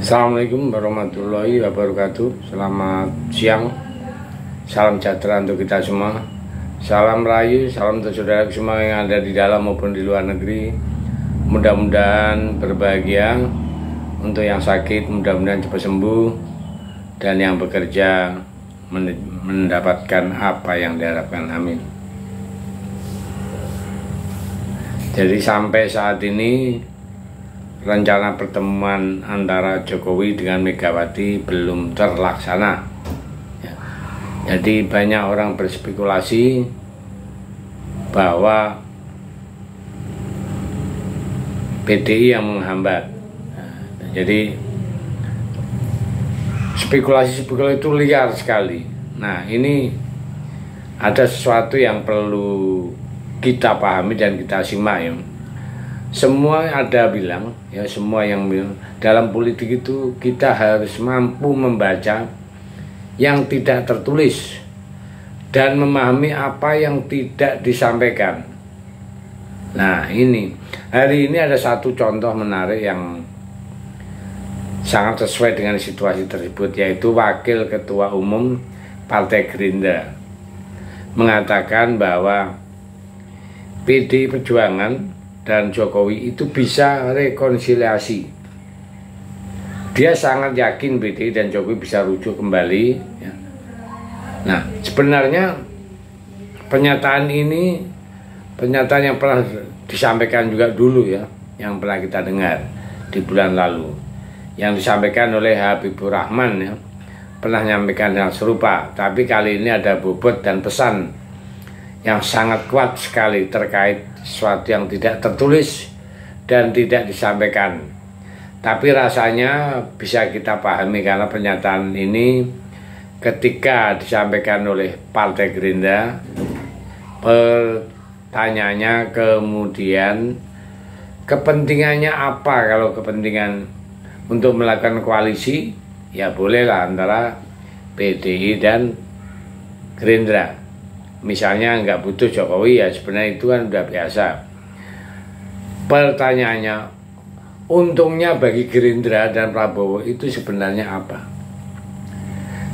Assalamualaikum warahmatullahi wabarakatuh. Selamat siang. Salam sejahtera untuk kita semua. Salam rayu, salam untuk saudara semua yang ada di dalam maupun di luar negeri. Mudah-mudahan berbahagia. Untuk yang sakit mudah-mudahan cepat sembuh, dan yang bekerja mendapatkan apa yang diharapkan. Amin. Jadi sampai saat ini rencana pertemuan antara Jokowi dengan Megawati belum terlaksana. Jadi banyak orang berspekulasi bahwa PDI yang menghambat. Jadi spekulasi itu liar sekali. Nah, ini ada sesuatu yang perlu kita pahami dan kita simak ya. Semua ada bilang, ya semua yang bilang, dalam politik itu kita harus mampu membaca yang tidak tertulis dan memahami apa yang tidak disampaikan. Nah ini, hari ini ada satu contoh menarik yang sangat sesuai dengan situasi tersebut, yaitu Wakil Ketua Umum Partai Gerindra mengatakan bahwa PDI Perjuangan dan Jokowi itu bisa rekonsiliasi. Dia sangat yakin PDI dan Jokowi bisa rujuk kembali ya. Nah, sebenarnya pernyataan ini pernyataan yang pernah disampaikan juga dulu ya, yang pernah kita dengar di bulan lalu, yang disampaikan oleh Habibur Rahman ya, pernah menyampaikan hal serupa, tapi kali ini ada bobot dan pesan yang sangat kuat sekali terkait sesuatu yang tidak tertulis dan tidak disampaikan. Tapi rasanya bisa kita pahami karena pernyataan ini ketika disampaikan oleh Partai Gerindra, pertanyaannya kemudian kepentingannya apa? Kalau kepentingan untuk melakukan koalisi, ya bolehlah antara PDI dan Gerindra. Misalnya nggak butuh Jokowi, ya sebenarnya itu kan udah biasa. Pertanyaannya, untungnya bagi Gerindra dan Prabowo itu sebenarnya apa?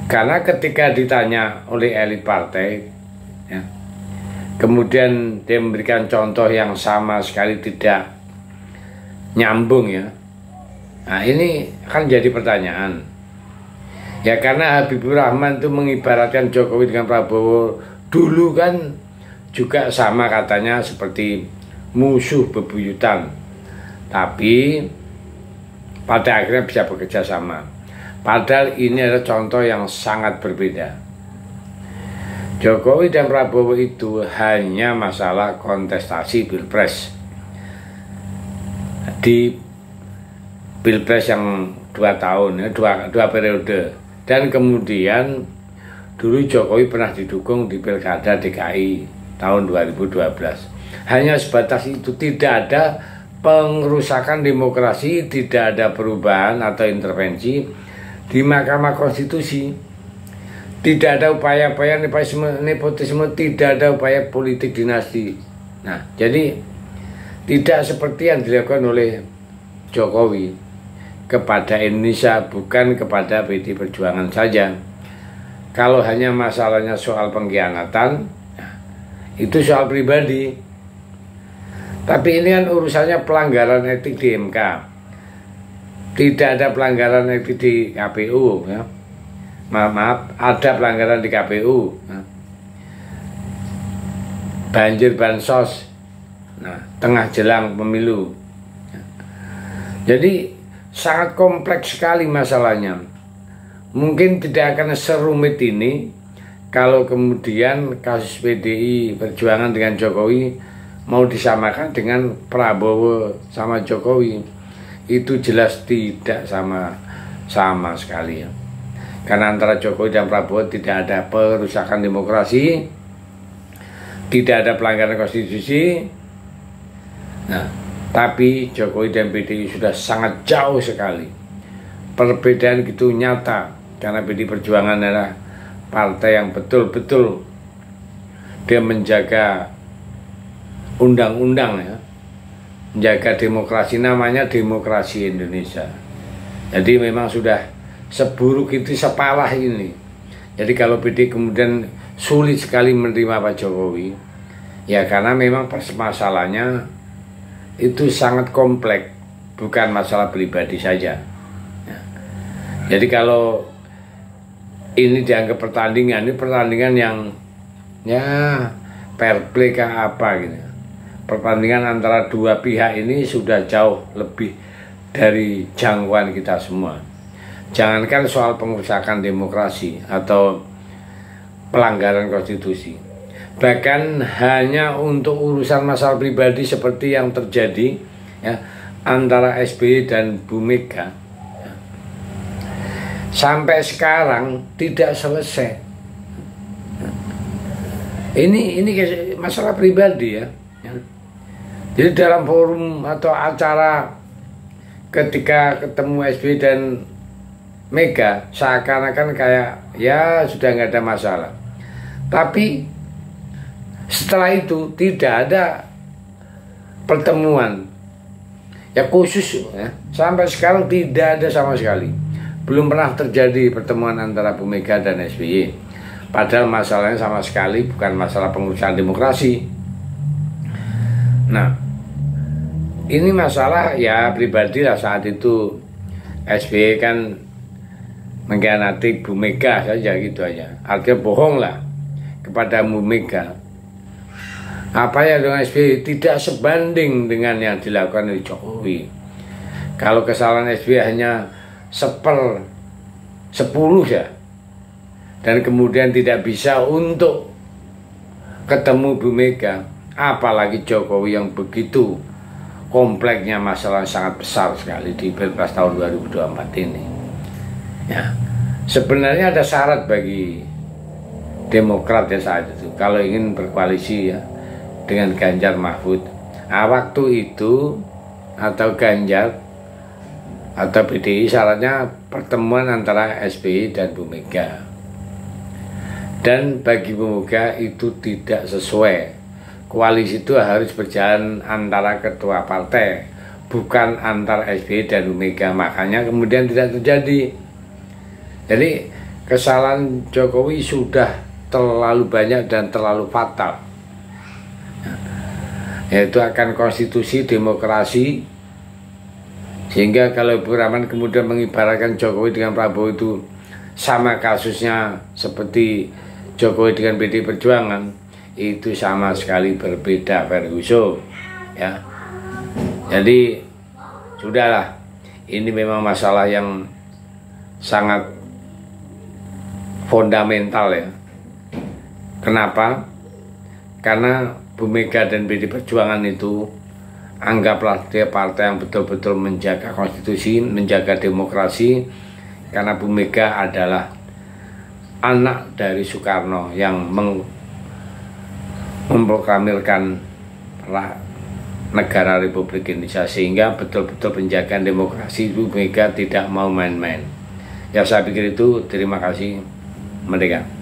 Karena ketika ditanya oleh elit partai ya, kemudian dia memberikan contoh yang sama sekali tidak nyambung ya. Nah ini kan jadi pertanyaan ya, karena Habibur Rahman itu mengibaratkan Jokowi dengan Prabowo dulu kan juga sama, katanya seperti musuh bebuyutan, tapi pada akhirnya bisa bekerja sama. Padahal ini adalah contoh yang sangat berbeda. Jokowi dan Prabowo itu hanya masalah kontestasi pilpres. Di pilpres yang 2 tahun ya, dua periode, dan kemudian dulu Jokowi pernah didukung di Pilkada DKI tahun 2012. Hanya sebatas itu, tidak ada pengerusakan demokrasi, tidak ada perubahan atau intervensi di Mahkamah Konstitusi. Tidak ada upaya-upaya nepotisme, tidak ada upaya politik dinasti. Nah, jadi tidak seperti yang dilakukan oleh Jokowi kepada Indonesia, bukan kepada PDI Perjuangan saja. Kalau hanya masalahnya soal pengkhianatan, itu soal pribadi. Tapi ini kan urusannya pelanggaran etik di MK. Tidak ada pelanggaran etik di KPU ya. Maaf, ada pelanggaran di KPU ya. Banjir bansos, nah, tengah jelang pemilu ya. Jadi sangat kompleks sekali masalahnya. Mungkin tidak akan serumit ini kalau kemudian kasus PDI Perjuangan dengan Jokowi mau disamakan dengan Prabowo sama Jokowi. Itu jelas tidak sama sekali ya. Karena antara Jokowi dan Prabowo tidak ada perusakan demokrasi, tidak ada pelanggaran konstitusi. Nah, tapi Jokowi dan PDI sudah sangat jauh sekali. Perbedaan gitu nyata. Karena PDI Perjuangan adalah partai yang betul-betul dia menjaga undang-undang ya, menjaga demokrasi, namanya demokrasi Indonesia. Jadi memang sudah seburuk itu, separah ini. Jadi kalau PD kemudian sulit sekali menerima Pak Jokowi, ya karena memang masalahnya itu sangat kompleks, bukan masalah pribadi saja. Ya. Jadi kalau ini dianggap pertandingan, ini pertandingan yang ya fair play kah apa gitu. Pertandingan antara dua pihak ini sudah jauh lebih dari jangkauan kita semua. Jangankan soal pengerusakan demokrasi atau pelanggaran konstitusi, bahkan hanya untuk urusan masalah pribadi seperti yang terjadi ya, antara SBY dan Bu Mega ya, sampai sekarang tidak selesai. Ini masalah pribadi ya. Jadi dalam forum atau acara ketika ketemu SBY dan Mega seakan-akan kayak ya sudah nggak ada masalah. Tapi setelah itu tidak ada pertemuan ya khusus ya. Sampai sekarang tidak ada sama sekali. Belum pernah terjadi pertemuan antara Bu Mega dan SBY. Padahal masalahnya sama sekali bukan masalah pengurusan demokrasi. Nah, ini masalah ya pribadi lah. Saat itu SBY kan mengkhianati Bu Mega saja gitu aja. Artinya bohong lah kepada Bu Mega. Apa ya dengan SBY tidak sebanding dengan yang dilakukan oleh Jokowi. Kalau kesalahan SBY hanya 1/10 ya, dan kemudian tidak bisa untuk ketemu Bu Mega, apalagi Jokowi yang begitu kompleksnya masalah sangat besar sekali di Pilpres tahun 2024 ini. Ya, sebenarnya ada syarat bagi Demokrat ya saat itu kalau ingin berkoalisi ya dengan Ganjar Mahfud. Nah, waktu itu atau Ganjar atau PDI syaratnya pertemuan antara SBY dan Bu Mega. Dan bagi Bu Mega itu tidak sesuai. Koalisi itu harus berjalan antara ketua partai, bukan antar SBY dan Bu Mega. Makanya kemudian tidak terjadi. Jadi kesalahan Jokowi sudah terlalu banyak dan terlalu fatal, yaitu akan konstitusi demokrasi. Sehingga kalau Ibu Rahman kemudian mengibaratkan Jokowi dengan Prabowo itu sama kasusnya seperti Jokowi dengan PD Perjuangan, itu sama sekali berbeda Ferguson ya. Jadi sudahlah, ini memang masalah yang sangat fundamental ya. Kenapa? Karena Bu Mega dan PD Perjuangan itu anggaplah dia partai yang betul-betul menjaga konstitusi, menjaga demokrasi. Karena Bu Mega adalah anak dari Soekarno yang memproklamirkan negara Republik Indonesia, sehingga betul-betul penjagaan demokrasi Bu Mega tidak mau main-main. Ya saya pikir itu. Terima kasih. Merdeka.